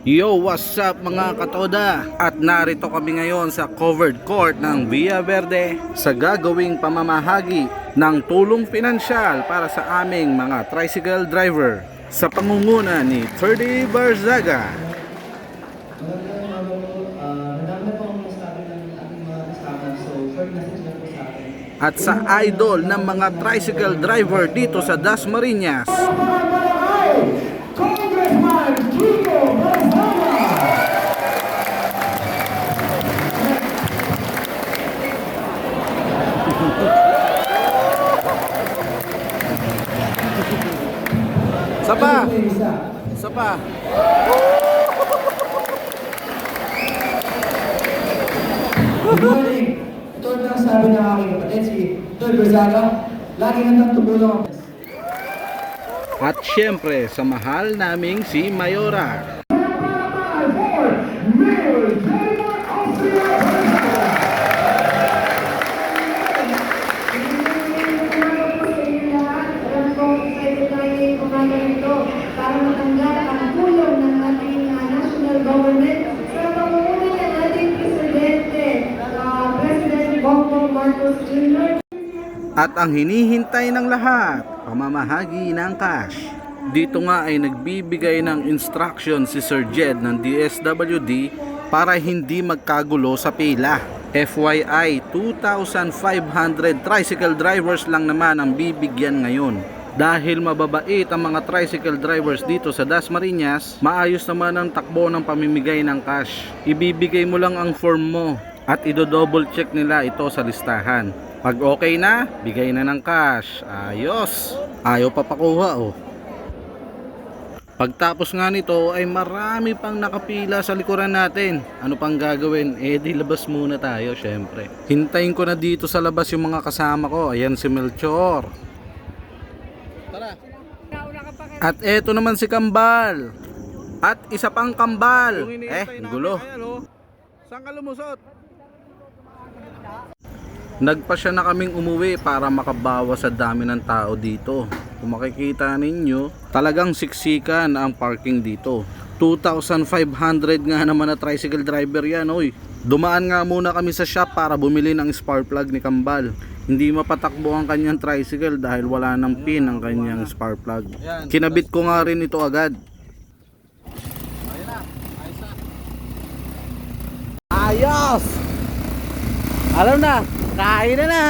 Yo, what's up mga katoda? At narito kami ngayon sa covered court ng Villa Verde sa gagawing pamamahagi ng tulong pinansyal para sa aming mga tricycle driver sa pangunguna ni Ferdy Barzaga. At sa idol ng mga tricycle driver dito sa Dasmariñas, Sapa! Sapa! Good morning! Ito na sabi ng aking kapatid, si Tol Barzaga. Lagi nang tumulong. At syempre sa mahal naming si Mayora. Para matanggap ang tulong ng ating national government sa pamumuno ng ating Presidente, President Bongbong Marcos Jr. At ang hinihintay ng lahat, pamamahagi ng cash. Dito nga ay nagbibigay ng instruction si Sir Jed ng DSWD para hindi magkagulo sa pila. FYI, 2,500 tricycle drivers lang naman ang bibigyan ngayon. Dahil mababait ang mga tricycle drivers dito sa Dasmariñas, maayos naman ang takbo ng pamimigay ng cash. Ibibigay mo lang ang form mo at ido-double check nila ito sa listahan. Pag okay na, bigay na ng cash. Ayos! Ayaw pa pakuha oh. Pagtapos nga nito ay marami pang nakapila sa likuran natin. Ano pang gagawin? Di labas muna tayo syempre. Hintayin ko na dito sa labas yung mga kasama ko. Ayan si Melchor. Tara. At eto naman si Kambal. At isa pang Kambal. Gulo. Saan ka lumusot? Nagpasya na kaming umuwi para makabawas sa dami ng tao dito. Kung makikita ninyo, talagang siksikan ang parking dito. 2,500 nga naman na tricycle driver yan, oy. Dumaan nga muna kami sa shop para bumili ng spark plug ni Kambal. Hindi mapatakbo ang kanyang tricycle dahil wala ng pin ang kanyang spark plug. Kinabit ko nga rin ito agad. Ayos! Alam na, kain na na!